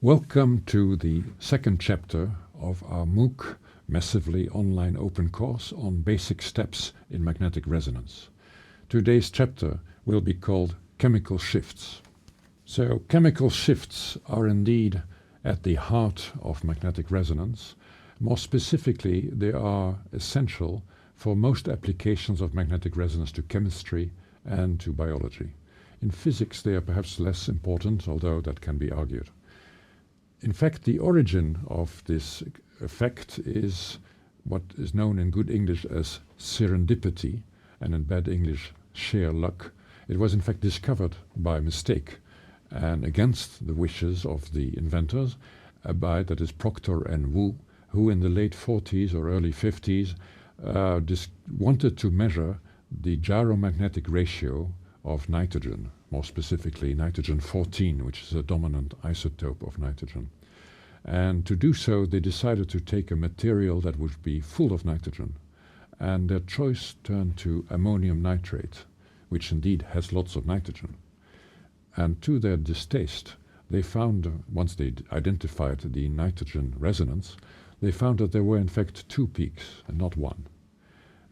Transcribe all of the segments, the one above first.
Welcome to the second chapter of our MOOC, massively online open course on basic steps in magnetic resonance. Today's chapter will be called Chemical Shifts. So chemical shifts are indeed at the heart of magnetic resonance. More specifically, they are essential for most applications of magnetic resonance to chemistry and to biology. In physics, they are perhaps less important, although that can be argued. In fact, the origin of this effect is what is known in good English as serendipity, and in bad English, sheer luck. It was in fact discovered by mistake and against the wishes of the inventors, by, that is, Proctor and Wu, who in the late 40s or early 50s wanted to measure the gyromagnetic ratio of nitrogen, more specifically nitrogen-14, which is a dominant isotope of nitrogen. And to do so, they decided to take a material that would be full of nitrogen. And their choice turned to ammonium nitrate, which indeed has lots of nitrogen. And to their distaste, they found, once they identified the nitrogen resonance, they found that there were in fact two peaks and not one.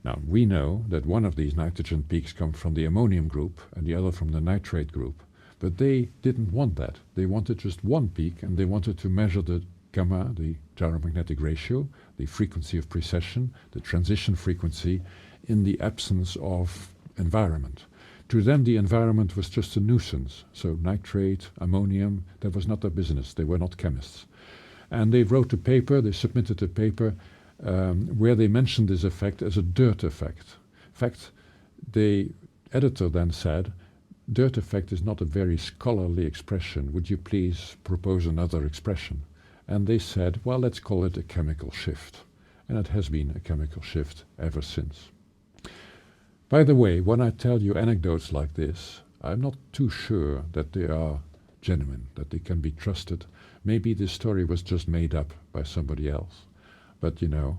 Now, we know that one of these nitrogen peaks comes from the ammonium group and the other from the nitrate group, but they didn't want that. They wanted just one peak, and they wanted to measure the gamma, the gyromagnetic ratio, the frequency of precession, the transition frequency, in the absence of environment. To them, the environment was just a nuisance. So nitrate, ammonium, that was not their business. They were not chemists. And they wrote a paper, they submitted a paper where they mentioned this effect as a dirt effect. In fact, the editor then said, dirt effect is not a very scholarly expression. Would you please propose another expression? And they said, well, let's call it a chemical shift. And it has been a chemical shift ever since. By the way, when I tell you anecdotes like this, I'm not too sure that they are genuine, that they can be trusted. Maybe this story was just made up by somebody else. But you know,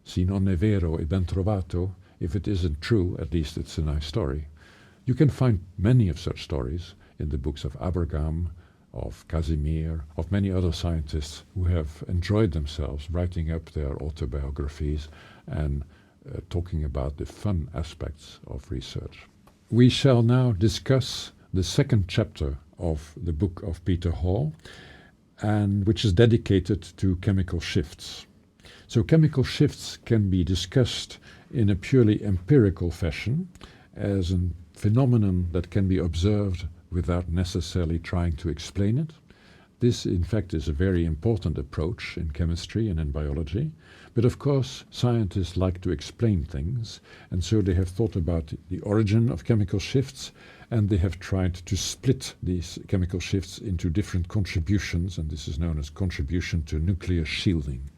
si non è vero e ben trovato, if it isn't true, at least it's a nice story. You can find many of such stories in the books of Abergam, of Casimir, of many other scientists who have enjoyed themselves writing up their autobiographies and talking about the fun aspects of research. We shall now discuss the second chapter of the book of Peter Hall, and which is dedicated to chemical shifts. So chemical shifts can be discussed in a purely empirical fashion as a phenomenon that can be observed without necessarily trying to explain it. This, in fact, is a very important approach in chemistry and in biology. But of course, scientists like to explain things, and so they have thought about the origin of chemical shifts, and they have tried to split these chemical shifts into different contributions, and this is known as contribution to nuclear shielding.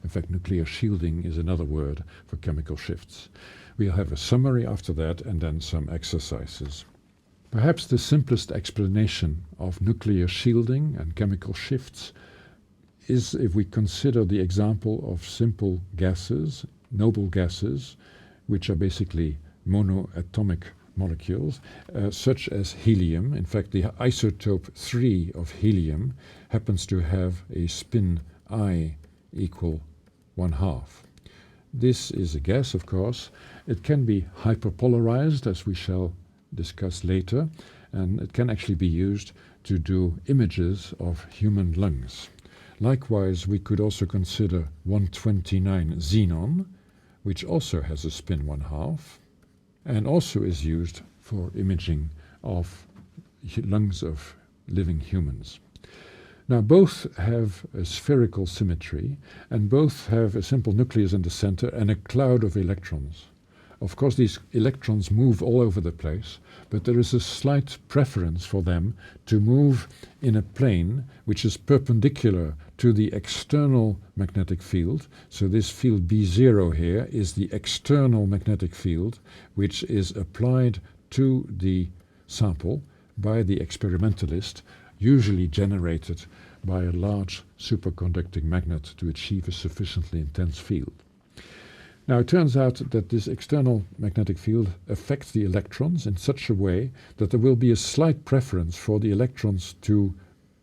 In fact, nuclear shielding is another word for chemical shifts. We'll have a summary after that and then some exercises. Perhaps the simplest explanation of nuclear shielding and chemical shifts is if we consider the example of simple gases, noble gases, which are basically monoatomic molecules, such as helium. In fact, the isotope 3 of helium happens to have a spin I equal 1/2. This is a gas, of course. It can be hyperpolarized, as we shall discuss later, and it can actually be used to do images of human lungs. Likewise, we could also consider 129 xenon, which also has a spin 1/2, and also is used for imaging of lungs of living humans. Now, both have a spherical symmetry, and both have a simple nucleus in the center and a cloud of electrons. Of course, these electrons move all over the place, but there is a slight preference for them to move in a plane which is perpendicular to the external magnetic field. So this field B0 here is the external magnetic field, which is applied to the sample by the experimentalist, usually generated by a large superconducting magnet to achieve a sufficiently intense field. Now, it turns out that this external magnetic field affects the electrons in such a way that there will be a slight preference for the electrons to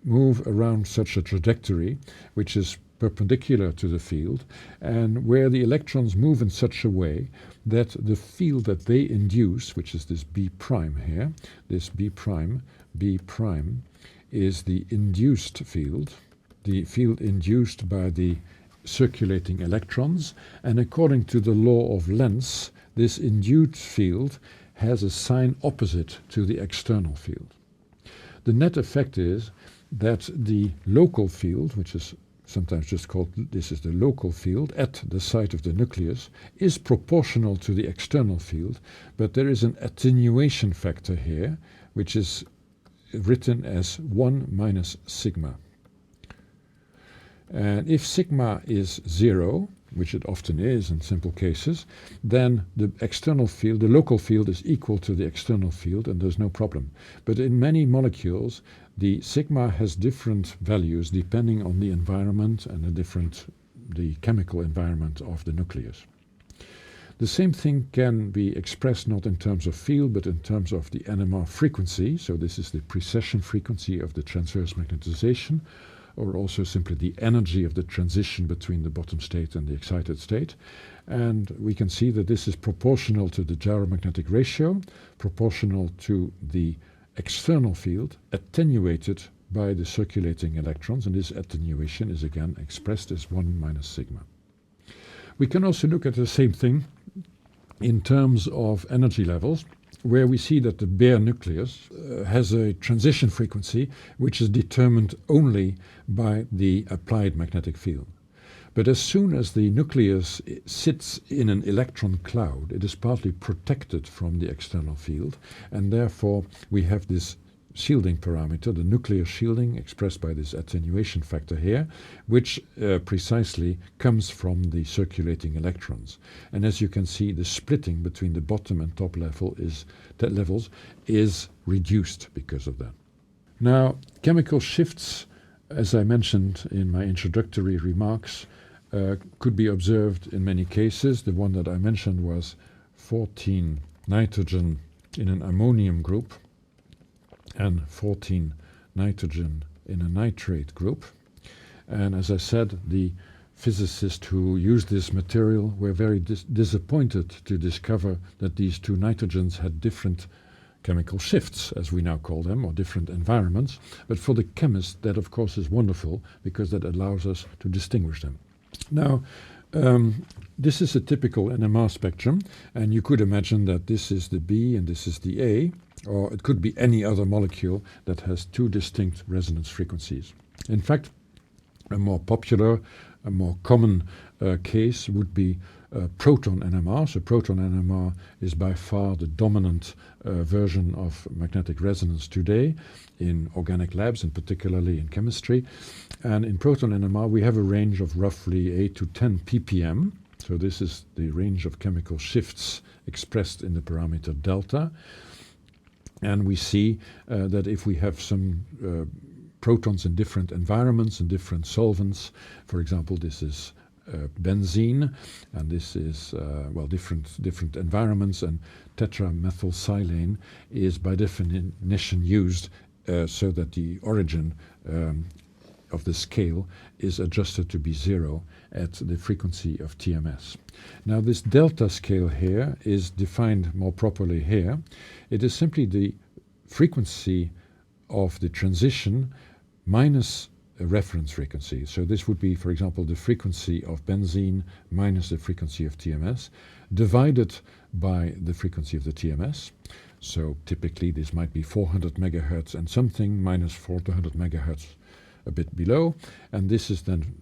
move around such a trajectory which is perpendicular to the field, and where the electrons move in such a way that the field that they induce, which is this B prime here, this B prime is the induced field, the field induced by the circulating electrons, and according to the law of Lenz, this induced field has a sign opposite to the external field. The net effect is that the local field, which is sometimes just called, this is the local field at the site of the nucleus, is proportional to the external field, but there is an attenuation factor here, which is written as 1 minus sigma. And if sigma is 0, which it often is in simple cases, then the external field, the local field, is equal to the external field, and there's no problem. But in many molecules, the sigma has different values depending on the environment and the chemical environment of the nucleus. The same thing can be expressed not in terms of field, but in terms of the NMR frequency. So this is the precession frequency of the transverse magnetization, or also simply the energy of the transition between the bottom state and the excited state. And we can see that this is proportional to the gyromagnetic ratio, proportional to the external field, attenuated by the circulating electrons, and this attenuation is again expressed as 1 minus sigma. We can also look at the same thing in terms of energy levels, where we see that the bare nucleus has a transition frequency which is determined only by the applied magnetic field. But as soon as the nucleus sits in an electron cloud, it is partly protected from the external field, and therefore we have this shielding parameter, the nuclear shielding, expressed by this attenuation factor here, which precisely comes from the circulating electrons. And as you can see, the splitting between the bottom and top levels is reduced because of that. Now, chemical shifts, as I mentioned in my introductory remarks, could be observed in many cases. The one that I mentioned was 14 nitrogen in an ammonium group and 14 nitrogen in a nitrate group. And as I said, the physicists who used this material were very disappointed to discover that these two nitrogens had different chemical shifts, as we now call them, or different environments. But for the chemist, that of course is wonderful, because that allows us to distinguish them. Now, this is a typical NMR spectrum, and you could imagine that this is the B and this is the A, or it could be any other molecule that has two distinct resonance frequencies. In fact, a more popular, a more common case would be proton NMR. So proton NMR is by far the dominant version of magnetic resonance today in organic labs, and particularly in chemistry. And in proton NMR, we have a range of roughly 8 to 10 ppm. So this is the range of chemical shifts expressed in the parameter delta. And we see that if we have some protons in different environments and different solvents, for example, this is benzene, and this is different environments, and tetramethylsilane is by definition used so that the origin of the scale is adjusted to be 0 at the frequency of TMS. Now this delta scale here is defined more properly here. It is simply the frequency of the transition minus a reference frequency. So this would be, for example, the frequency of benzene minus the frequency of TMS divided by the frequency of the TMS. So typically this might be 400 megahertz and something minus 400 megahertz a bit below, and this is then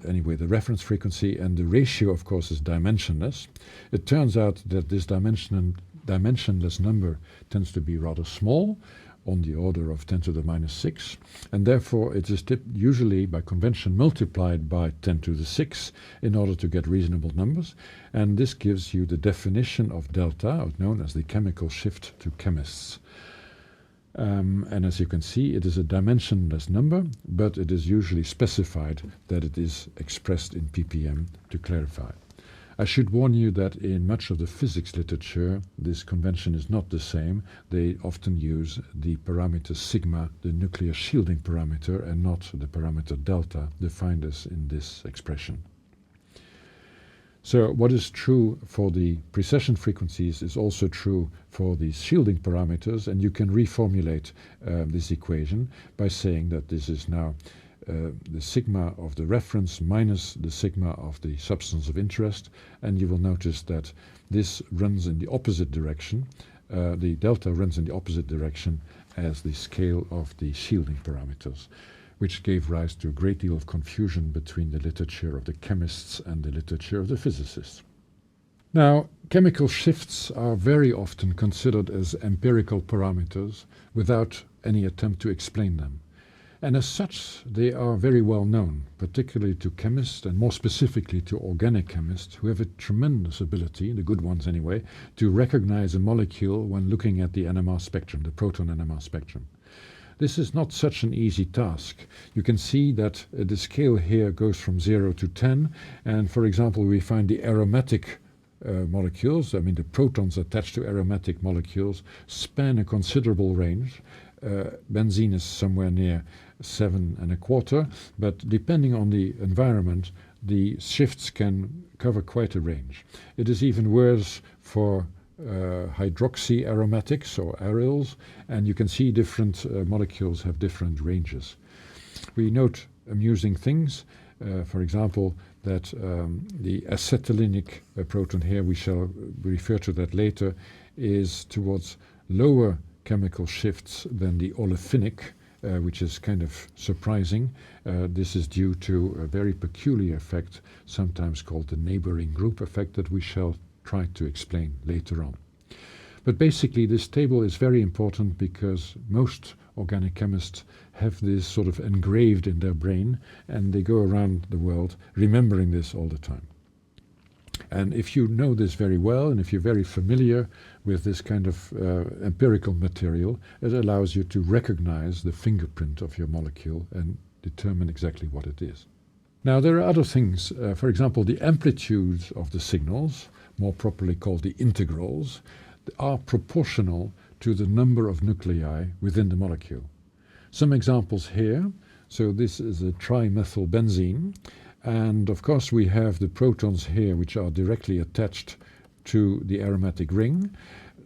anyway the reference frequency, and the ratio of course is dimensionless. It turns out that this dimensionless number tends to be rather small, on the order of 10 to the minus 6, and therefore it is usually by convention multiplied by 10 to the 6 in order to get reasonable numbers, and this gives you the definition of delta, known as the chemical shift to chemists. And as you can see, it is a dimensionless number, but it is usually specified that it is expressed in ppm to clarify. I should warn you that in much of the physics literature, this convention is not the same. They often use the parameter sigma, the nuclear shielding parameter, and not the parameter delta defined as in this expression. So what is true for the precession frequencies is also true for the shielding parameters, and you can reformulate this equation by saying that this is now the sigma of the reference minus the sigma of the substance of interest, and you will notice that this runs in the opposite direction. The delta runs in the opposite direction as the scale of the shielding parameters, which gave rise to a great deal of confusion between the literature of the chemists and the literature of the physicists. Now, chemical shifts are very often considered as empirical parameters without any attempt to explain them. And as such, they are very well known, particularly to chemists and more specifically to organic chemists who have a tremendous ability, the good ones anyway, to recognize a molecule when looking at the NMR spectrum, the proton NMR spectrum. This is not such an easy task. You can see that the scale here goes from 0 to 10, and for example, we find the aromatic molecules, I mean the protons attached to aromatic molecules, span a considerable range. Benzene is somewhere near 7.25, but depending on the environment, the shifts can cover quite a range. It is even worse for hydroxy aromatics or aryls, and you can see different molecules have different ranges. We note amusing things, for example, that the acetylenic proton here, we shall refer to that later, is towards lower chemical shifts than the olefinic, which is kind of surprising. This is due to a very peculiar effect, sometimes called the neighboring group effect, that we shall try to explain later on. But basically this table is very important because most organic chemists have this sort of engraved in their brain, and they go around the world remembering this all the time. And if you know this very well, and if you're very familiar with this kind of empirical material, it allows you to recognize the fingerprint of your molecule and determine exactly what it is. Now there are other things, for example, the amplitudes of the signals, more properly called the integrals, are proportional to the number of nuclei within the molecule. Some examples here. So this is a trimethylbenzene, and of course we have the protons here which are directly attached to the aromatic ring.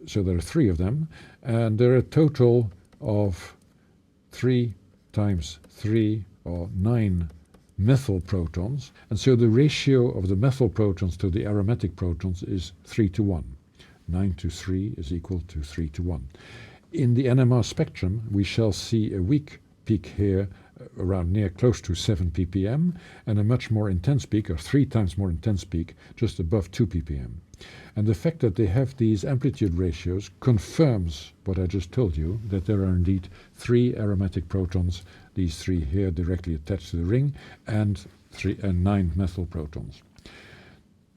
So there are 3 of them, and there are a total of 3 times 3 or 9 methyl protons, and so the ratio of the methyl protons to the aromatic protons is 3 to 1. 9 to 3 is equal to 3 to 1. In the NMR spectrum, we shall see a weak peak here around near close to 7 ppm, and a much more intense peak, or 3 times more intense peak, just above 2 ppm. And the fact that they have these amplitude ratios confirms what I just told you, that there are indeed 3 aromatic protons, these 3 here directly attached to the ring, and 9 methyl protons.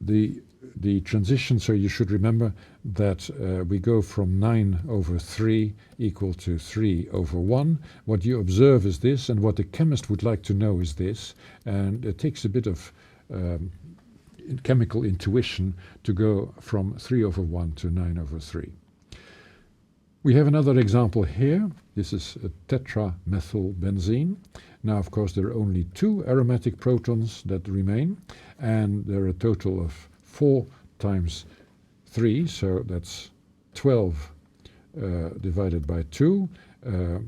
The transition, so you should remember that we go from 9 over 3 equal to 3 over 1. What you observe is this, and what the chemist would like to know is this, and it takes a bit of chemical intuition to go from 3 over 1 to 9 over 3. We have another example here. This is a tetramethylbenzene. Now, of course, there are only 2 aromatic protons that remain, and there are a total of 4 times 3, so that's 12 divided by 2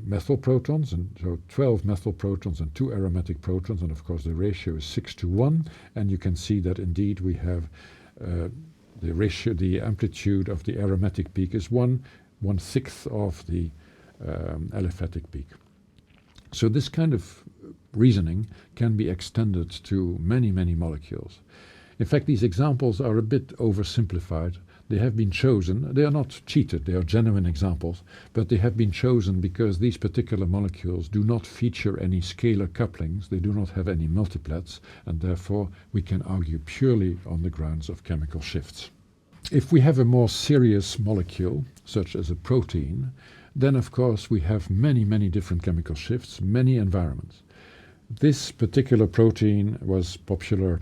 methyl protons, and so 12 methyl protons and 2 aromatic protons, and of course the ratio is 6 to 1, and you can see that indeed we have the ratio, the amplitude of the aromatic peak is 1/6 of the aliphatic peak. So this kind of reasoning can be extended to many, many molecules. In fact, these examples are a bit oversimplified. They have been chosen. They are not cheated. They are genuine examples, but they have been chosen because these particular molecules do not feature any scalar couplings. They do not have any multiplets, and therefore we can argue purely on the grounds of chemical shifts. If we have a more serious molecule, such as a protein, then of course we have many, many different chemical shifts, many environments. This particular protein was popular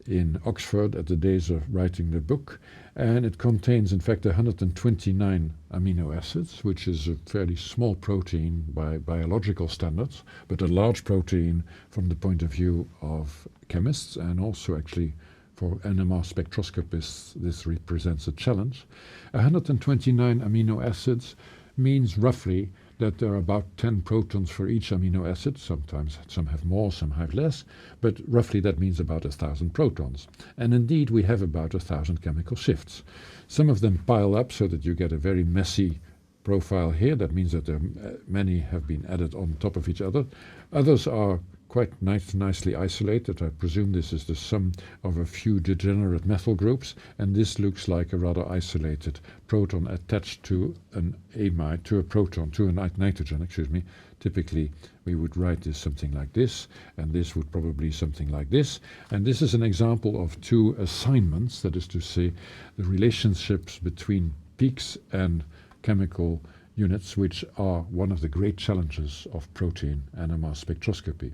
in Oxford at the days of writing the book, and it contains in fact 129 amino acids, which is a fairly small protein by biological standards, but a large protein from the point of view of chemists, and also actually for NMR spectroscopists this represents a challenge. 129 amino acids means roughly that there are about 10 protons for each amino acid. Sometimes some have more, some have less, but roughly that means about 1,000 protons. And indeed we have about 1,000 chemical shifts. Some of them pile up so that you get a very messy profile here. That means that many have been added on top of each other. Others are quite nicely isolated. I presume this is the sum of a few degenerate methyl groups, and this looks like a rather isolated proton attached to an amide, to a nitrogen, excuse me. Typically we would write this something like this, and this would probably something like this. And this is an example of two assignments, that is to say, the relationships between peaks and chemical units, which are one of the great challenges of protein NMR spectroscopy.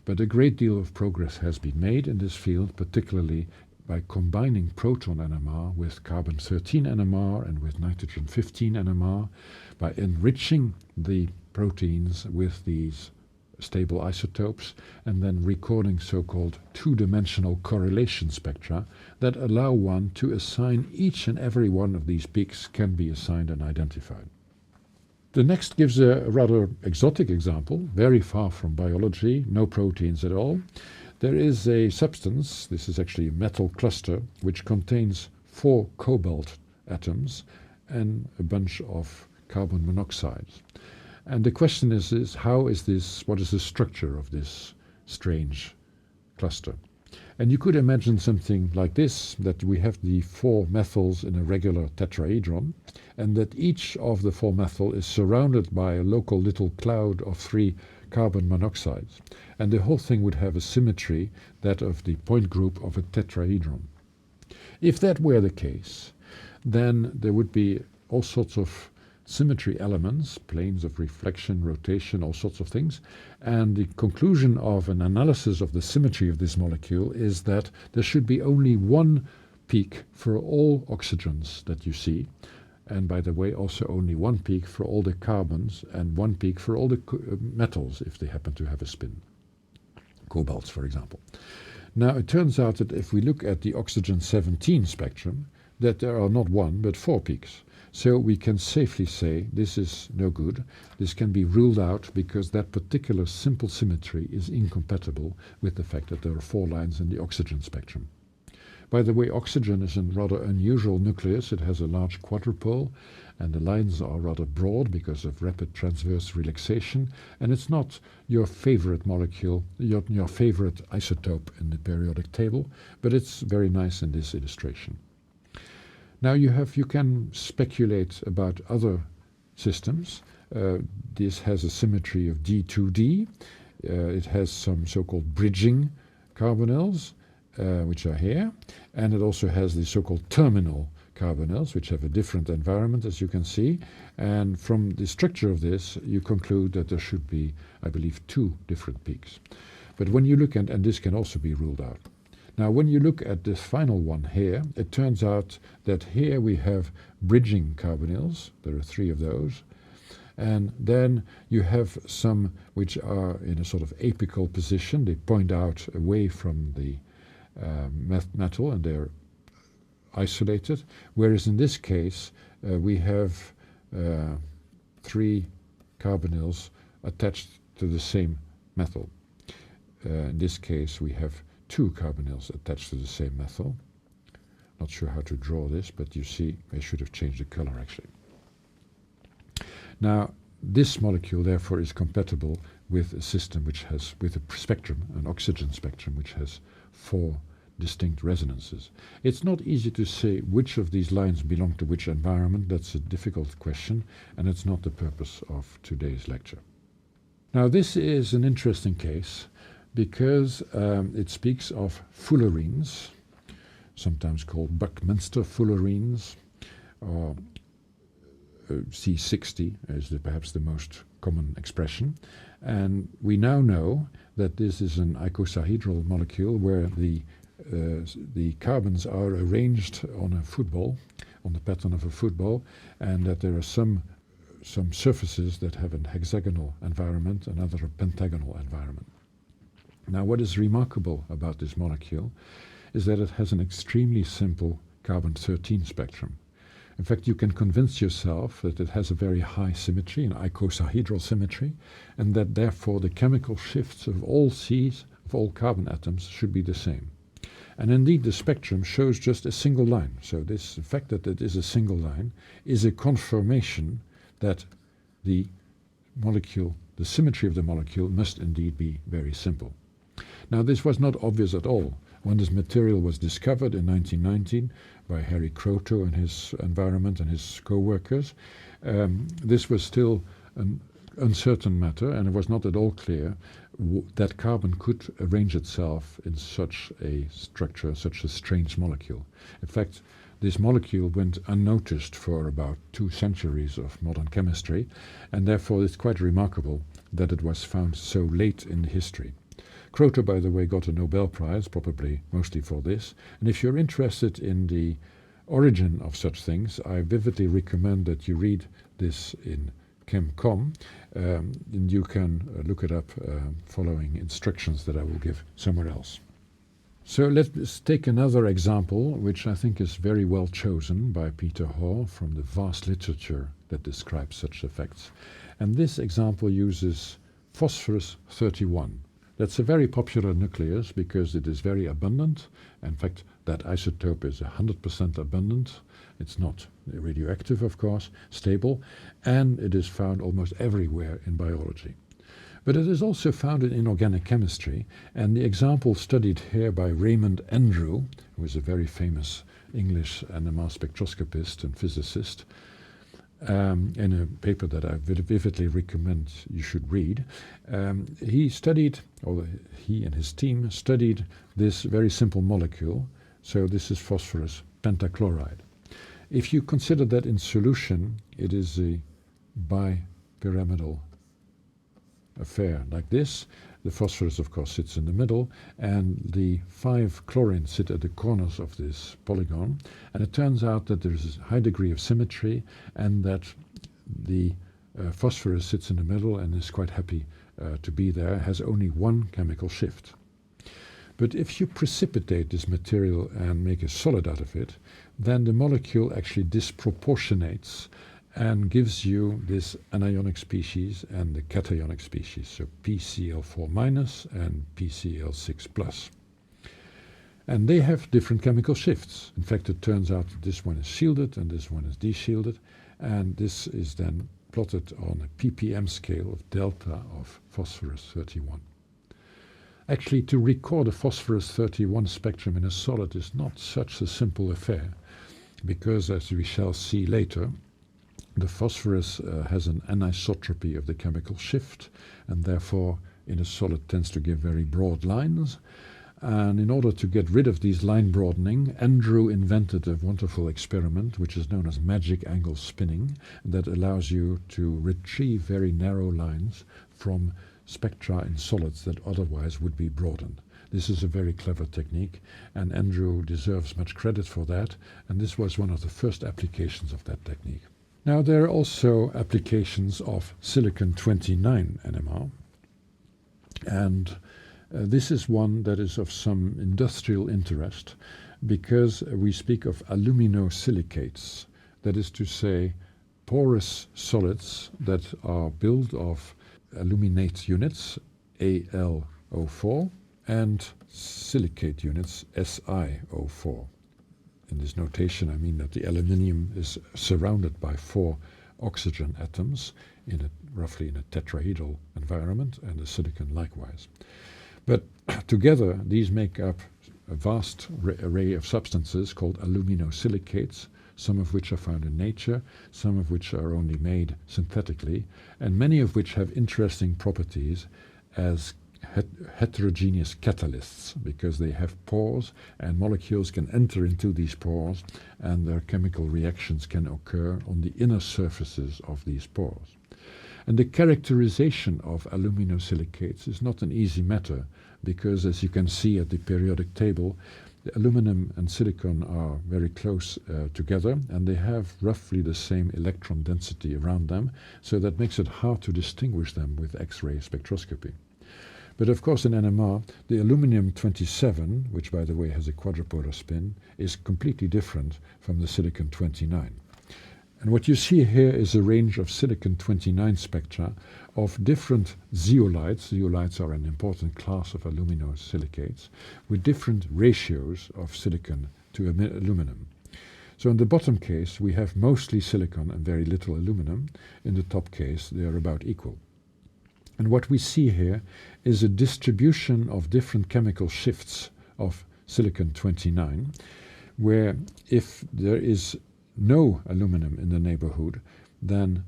But a great deal of progress has been made in this field, particularly by combining proton NMR with carbon-13 NMR and with nitrogen-15 NMR, by enriching the proteins with these stable isotopes, and then recording so-called two-dimensional correlation spectra that allow one to assign each and every one of these peaks can be assigned and identified. The next gives a rather exotic example, very far from biology, no proteins at all. There is a substance, this is actually a metal cluster, which contains 4 cobalt atoms and a bunch of carbon monoxides. And the question is how is this, what is the structure of this strange cluster? And you could imagine something like this, that we have the 4 methyls in a regular tetrahedron, and that each of the 4 methyl is surrounded by a local little cloud of 3 carbon monoxides. And the whole thing would have a symmetry, that of the point group of a tetrahedron. If that were the case, then there would be all sorts of symmetry elements, planes of reflection, rotation, all sorts of things. And the conclusion of an analysis of the symmetry of this molecule is that there should be only one peak for all oxygens that you see. And by the way, also only one peak for all the carbons and one peak for all the metals if they happen to have a spin. Cobalts, for example. Now it turns out that if we look at the oxygen-17 spectrum, that there are not 1 but 4 peaks. So we can safely say this is no good. This can be ruled out because that particular simple symmetry is incompatible with the fact that there are 4 lines in the oxygen spectrum. By the way, oxygen is a rather unusual nucleus. It has a large quadrupole, and the lines are rather broad because of rapid transverse relaxation, and it's not your favorite molecule, your favorite isotope in the periodic table, but it's very nice in this illustration. Now you can speculate about other systems. This has a symmetry of D2D. It has some so-called bridging carbonyls, which are here, and it also has the so-called terminal carbonyls, which have a different environment, as you can see. And from the structure of this, you conclude that there should be, I believe, 2 different peaks. But when you look at, and this can also be ruled out. Now when you look at this final one here, it turns out that here we have bridging carbonyls. There are 3 of those. And then you have some which are in a sort of apical position. They point out away from the metal, and they're isolated. Whereas in this case we have 3 carbonyls attached to the same metal. In this case we have 2 carbonyls attached to the same methyl. Not sure how to draw this, but you see I should have changed the color actually. Now this molecule therefore is compatible with a system which has, with a spectrum, an oxygen spectrum, which has 4 distinct resonances. It's not easy to say which of these lines belong to which environment. That's a difficult question, and it's not the purpose of today's lecture. Now this is an interesting case, because it speaks of fullerenes, sometimes called Buckminster fullerenes, or C60 is perhaps the most common expression. And we now know that this is an icosahedral molecule where the the carbons are arranged on a football, on the pattern of a football, and that there are some surfaces that have a hexagonal environment and other a pentagonal environment. Now, what is remarkable about this molecule is that it has an extremely simple carbon-13 spectrum. In fact, you can convince yourself that it has a very high symmetry, an icosahedral symmetry, and that therefore the chemical shifts of all Cs, of all carbon atoms, should be the same. And indeed, the spectrum shows just a single line. So this fact that it is a single line is a confirmation that the molecule, the symmetry of the molecule, must indeed be very simple. Now, this was not obvious at all when this material was discovered in 1919 by Harry Kroto and his environment and his co-workers. This was still an uncertain matter, and it was not at all clear that carbon could arrange itself in such a structure, such a strange molecule. In fact, this molecule went unnoticed for about 2 centuries of modern chemistry, and therefore it's quite remarkable that it was found so late in history. Kroto, by the way, got a Nobel Prize, probably mostly for this, and if you're interested in the origin of such things, I vividly recommend that you read this in ChemCom, and you can look it up following instructions that I will give somewhere else. So let's take another example, which I think is very well chosen by Peter Hall from the vast literature that describes such effects. And this example uses phosphorus 31. That's a very popular nucleus because it is very abundant. In fact, that isotope is 100% abundant. It's not radioactive, of course, stable, and it is found almost everywhere in biology. But it is also found in inorganic chemistry, and the example studied here by Raymond Andrew, who is a very famous English NMR spectroscopist and physicist, in a paper that I vividly recommend you should read. He and his team studied this very simple molecule. So this is phosphorus pentachloride. If you consider that in solution, it is a bipyramidal affair like this. The phosphorus, of course, sits in the middle, and the 5 chlorines sit at the corners of this polygon. And it turns out that there is a high degree of symmetry, and that the phosphorus sits in the middle and is quite happy to be there, has only one chemical shift. But if you precipitate this material and make a solid out of it, then the molecule actually disproportionates and gives you this anionic species and the cationic species, so PCl4- and PCl6+. And they have different chemical shifts. In fact, it turns out that this one is shielded and this one is deshielded, and this is then plotted on a ppm scale of delta of phosphorus 31. Actually, to record a phosphorus 31 spectrum in a solid is not such a simple affair, because, as we shall see later, the phosphorus has an anisotropy of the chemical shift, and therefore in a solid tends to give very broad lines. And in order to get rid of these line broadening, Andrew invented a wonderful experiment which is known as magic angle spinning, that allows you to retrieve very narrow lines from spectra in solids that otherwise would be broadened. This is a very clever technique, and Andrew deserves much credit for that, and this was one of the first applications of that technique. Now, there are also applications of silicon-29 NMR, and this is one that is of some industrial interest because we speak of aluminosilicates, that is to say, porous solids that are built of aluminate units, Al O4, and silicate units, SiO4. In this notation, I mean that the aluminium is surrounded by 4 oxygen atoms roughly in a tetrahedral environment, and the silicon likewise. But together, these make up a vast array of substances called aluminosilicates, some of which are found in nature, some of which are only made synthetically, and many of which have interesting properties as heterogeneous catalysts, because they have pores and molecules can enter into these pores and their chemical reactions can occur on the inner surfaces of these pores. And the characterization of aluminosilicates is not an easy matter because, as you can see at the periodic table, The aluminum and silicon are very close together, and they have roughly the same electron density around them, so that makes it hard to distinguish them with X-ray spectroscopy. But of course in NMR, the aluminum-27, which by the way has a quadrupolar spin, is completely different from the silicon-29. And what you see here is a range of silicon-29 spectra of different zeolites. Zeolites are an important class of aluminosilicates with different ratios of silicon to aluminum. So in the bottom case, we have mostly silicon and very little aluminum. In the top case, they are about equal. And what we see here is a distribution of different chemical shifts of silicon-29, where if there is no aluminum in the neighborhood, then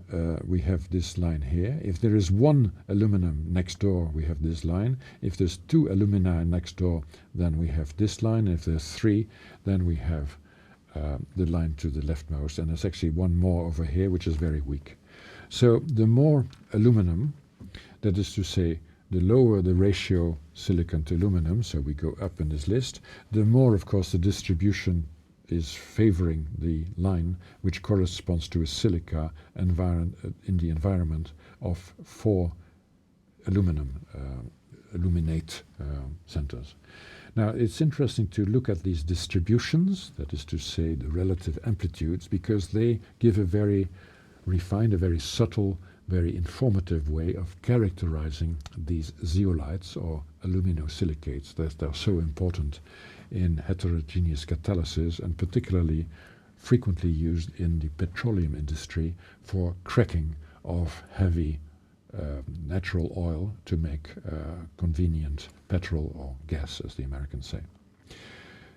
we have this line here. If there is one aluminum next door, we have this line. If there's two alumina next door, then we have this line. If there's three, then we have the line to the leftmost. And there's actually one more over here, which is very weak. So the more aluminum, that is to say, the lower the ratio silicon to aluminum, so we go up in this list, the more, of course, the distribution is favoring the line which corresponds to a silica in the environment of 4 aluminate centers. Now it's interesting to look at these distributions, that is to say the relative amplitudes, because they give a very refined, a very subtle, very informative way of characterizing these zeolites or aluminosilicates that are so important in heterogeneous catalysis and particularly frequently used in the petroleum industry for cracking of heavy natural oil to make convenient petrol or gas, as the Americans say.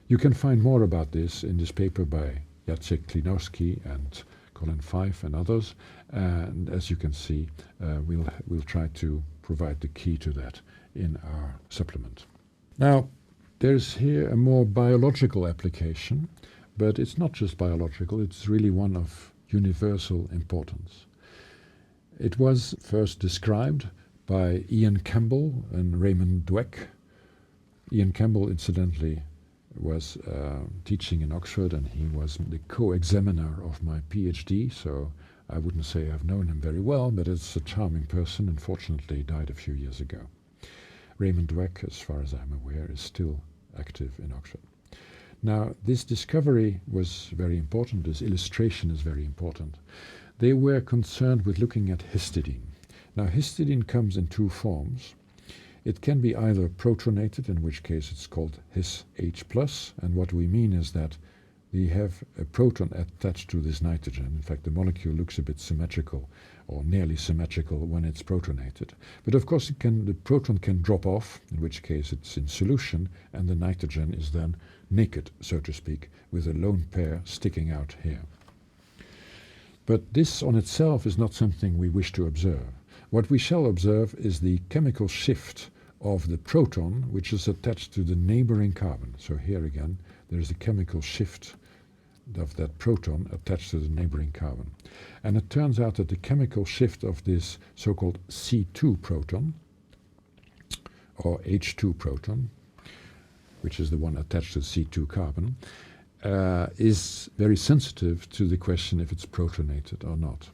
You can find more about this in this paper by Jacek Klinowski and Colin Fife and others, and as you can see, we'll try to provide the key to that in our supplement. Now, there's here a more biological application, but it's not just biological, it's really one of universal importance. It was first described by Ian Campbell and Raymond Dweck. Ian Campbell, incidentally, was teaching in Oxford, and he was the co-examiner of my PhD, so I wouldn't say I've known him very well, but it's a charming person. Unfortunately, he died a few years ago. Raymond Dweck, as far as I'm aware, is still active in Oxford. Now, this discovery was very important. This illustration is very important. They were concerned with looking at histidine. Now, histidine comes in two forms. It can be either protonated, in which case it's called his-H+, and what we mean is that we have a proton attached to this nitrogen. In fact, the molecule looks a bit symmetrical or nearly symmetrical when it's protonated. But of course, the proton can drop off, in which case it's in solution, and the nitrogen is then naked, so to speak, with a lone pair sticking out here. But this on itself is not something we wish to observe. What we shall observe is the chemical shift of the proton, which is attached to the neighboring carbon. So here again, there is a chemical shift of that proton attached to the neighboring carbon. And it turns out that the chemical shift of this so-called C2 proton, or H2 proton, which is the one attached to the C2 carbon, is very sensitive to the question if it's protonated or not.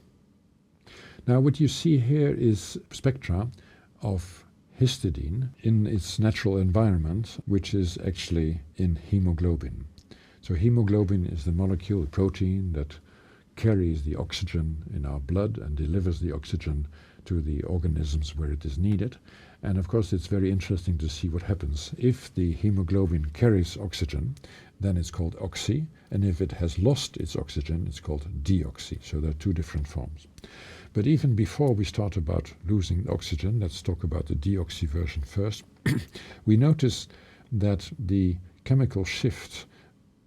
Now, what you see here is spectra of histidine in its natural environment, which is actually in hemoglobin. So hemoglobin is the molecule, the protein that carries the oxygen in our blood and delivers the oxygen to the organisms where it is needed. And of course, it's very interesting to see what happens. If the hemoglobin carries oxygen, then it's called oxy, and if it has lost its oxygen, it's called deoxy. So there are two different forms. But even before we start about losing oxygen, let's talk about the deoxy version first. We notice that the chemical shift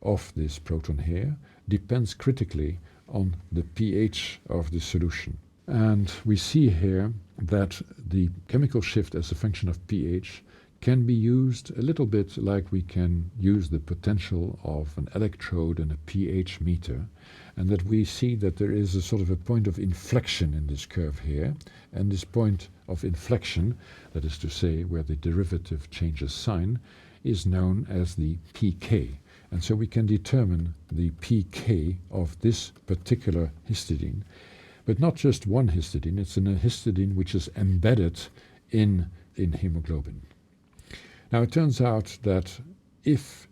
of this proton here depends critically on the pH of the solution. And we see here that the chemical shift as a function of pH can be used a little bit like we can use the potential of an electrode and a pH meter, and that we see that there is a sort of a point of inflection in this curve here, and this point of inflection, that is to say where the derivative changes sign, is known as the pK. And so we can determine the pK of this particular histidine. But not just one histidine, it's in a histidine which is embedded in hemoglobin. Now it turns out that if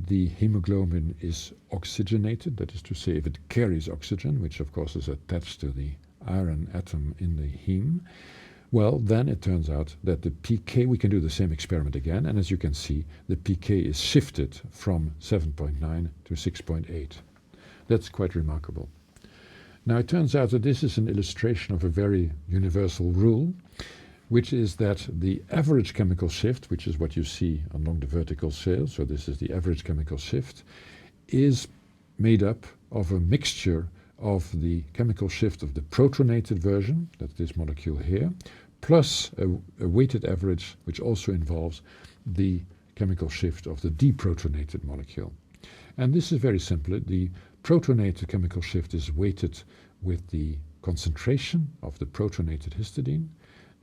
the hemoglobin is oxygenated, that is to say if it carries oxygen, which of course is attached to the iron atom in the heme, well, then it turns out that the pK, we can do the same experiment again, and as you can see, the pK is shifted from 7.9 to 6.8. That's quite remarkable. Now it turns out that this is an illustration of a very universal rule, which is that the average chemical shift, which is what you see along the vertical scale, so this is the average chemical shift, is made up of a mixture of the chemical shift of the protonated version, that's this molecule here, plus a weighted average, which also involves the chemical shift of the deprotonated molecule. And this is very simple. The protonated chemical shift is weighted with the concentration of the protonated histidine,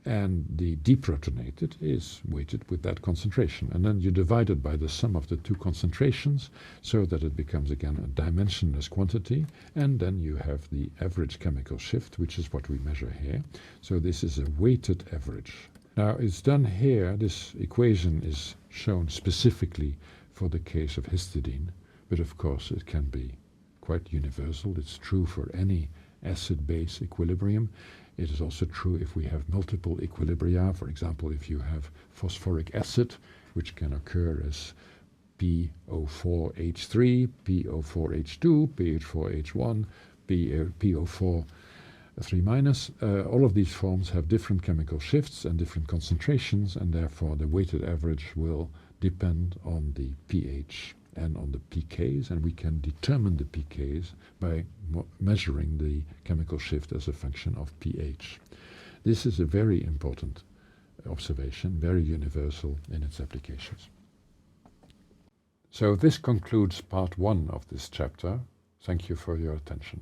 and the deprotonated is weighted with that concentration. And then you divide it by the sum of the two concentrations so that it becomes again a dimensionless quantity, and then you have the average chemical shift, which is what we measure here. So this is a weighted average. Now it's done here, this equation is shown specifically for the case of histidine, but of course it can be quite universal. It's true for any acid-base equilibrium. It is also true if we have multiple equilibria. For example, if you have phosphoric acid, which can occur as PO4H3, PO4H2, PH4H1, PO4 3-, all of these forms have different chemical shifts and different concentrations, and therefore the weighted average will depend on the pH and on the pKs, and we can determine the pKs by measuring the chemical shift as a function of pH. This is a very important observation, very universal in its applications. So this concludes part 1 of this chapter. Thank you for your attention.